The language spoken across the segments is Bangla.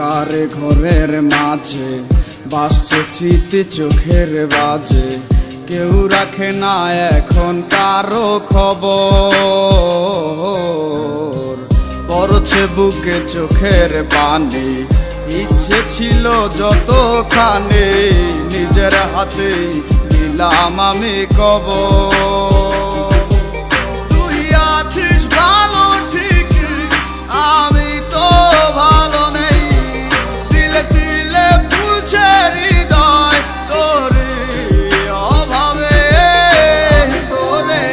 অন্ধকার ঘরের মাঝে বাসছে স্মৃতি চোখের বাজে, কেউ রাখে না এখন কারো খবর। পড়ছে বুকে চোখের পানি, ইচ্ছে ছিল যতখানি নিজের হাতেই দিলাম আমি কবর। তুই আছিস ভালো ঠিক, আমি তো ভালো নেই, দিলে দিলে পুড়ছে হৃদয় তোর অভাবে। তোরে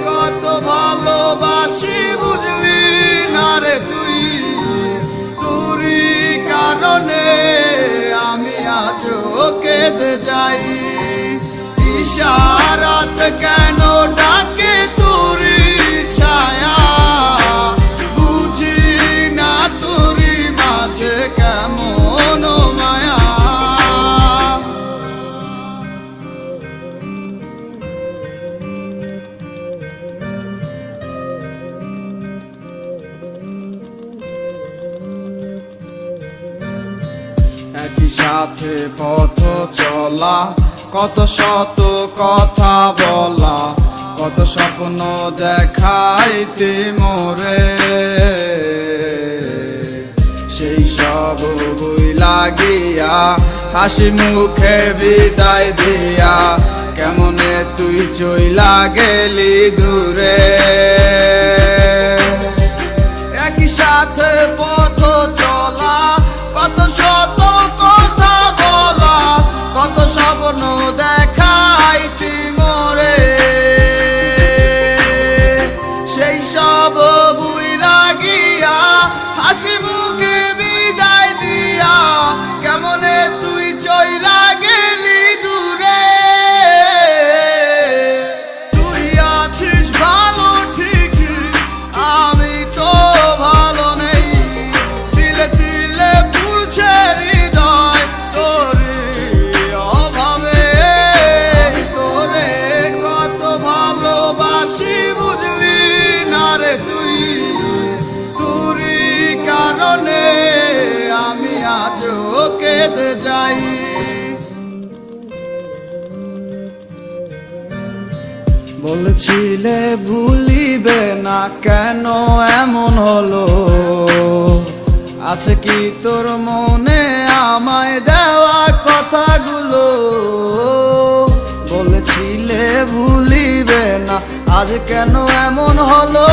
কত ভালোবাসি বুঝলি না রে তুই, তোরই কারণে আমি আজও কেঁদে যাই। ইশারাত কেন ডাকে তোরই ছায়া, বুঝি না তোরই মাঝে কেমন মায়া। একই সাথে পথ চলা, কত শত কথা বলা, কত স্বপ্ন দেখাইতে মোরে, সেই সব বই লাগিয়া হাসি মুখে বিদায় দিয়া কেমনে তুই চইলা গেলি দূরে। একই সাথে পথ চলা, কত শত কথা বলা, কত স্বপ্ন দেখাইতি মোরে, সেই সব বুই লাগিয়া হাসি মুখে বিদায় দিয়া কেমনে তুই চইলা গেলি দূরে। তুই আছিস ভালো ঠিক, আমি তো ভালো নেই, দিলে দিলে পুড়ছে হৃদয় তোর অভাবে। তোরে কত ভালোবাসি বুঝলি না রে তুই, তোরই কারণে আমি আজও কেঁদে যাই। বলছিলে ভুলিবে না, কেন এমন হলো? আছে কি তোর মনে আমায় দেওয়া কথাগুলো? বলেছিলে ভুলিবে না, আজ কেন এমন হলো?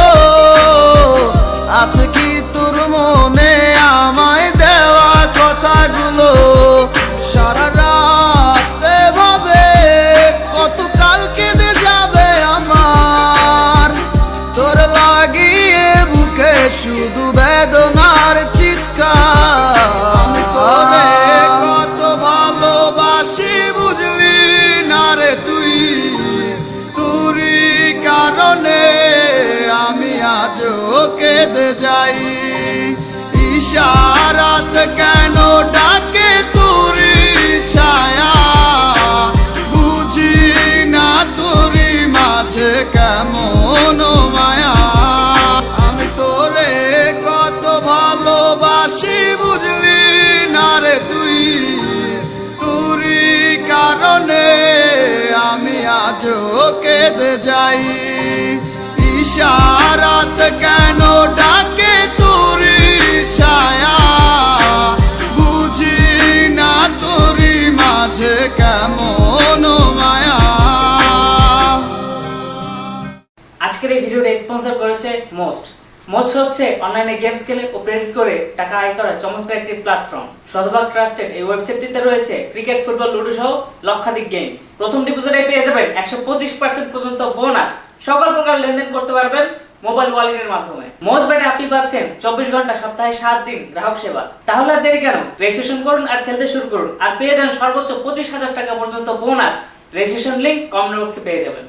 আছে কি তোর মনে আমায় দেওয়া কথাগুলো? সারা রাত ভাবে কত কাল কেঁদে যাবে আমার, তোর লাগিয়ে বুকে শুধু বেদনার চিৎকার। আমি তোরে কত ভালোবাসি বুঝলি না রে তুই, তোরই কারণে আমি আজও কেঁদে যাই। ইশারাত কেন ডাকে তোরই ছায়া, বুঝি না তোরই মাঝে কেমন মায়া। আমি তোরে কত ভালোবাসি বুঝলি না রে তুই, তোরই কারণে আমি আজও কেঁদে যাই। ইশারাত কেন ডাকে তোরই ছায়া, বুঝি না তোরই মাঝে কেমন মায়া। আজকের এই ভিডিওটা স্পন্সর করেছে মোস্ট। মোস্ট হচ্ছে অনলাইনে গেমস খেলে ও প্রেডিক্ট করে টাকা আয় করার চমৎকার একটি প্ল্যাটফর্ম। শতভাগ ট্রাস্টেড এই ওয়েবসাইটটিতে রয়েছে ক্রিকেট, ফুটবল, লুডো সহ লক্ষাধিক গেমস। প্রথম ডিপোজিটে পেয়ে যাবেন 125% পর্যন্ত বোনাস। সকল প্রকার লেনদেন করতে পারবেন মোবাইল ওয়ালেটের মাধ্যমে। মোস্ট ব্যাটে আপনি পাচ্ছেন 24 ঘন্টা সপ্তাহে 7 দিন গ্রাহক সেবা। তাহলে আর দেরি কেন, রেজিস্ট্রেশন করুন আর খেলতে শুরু করুন, আর পেয়ে যান সর্বোচ্চ 25,000 টাকা পর্যন্ত বোনাস। রেজিস্ট্রেশন লিংক কমেন্ট বক্সে পেয়ে যাবেন।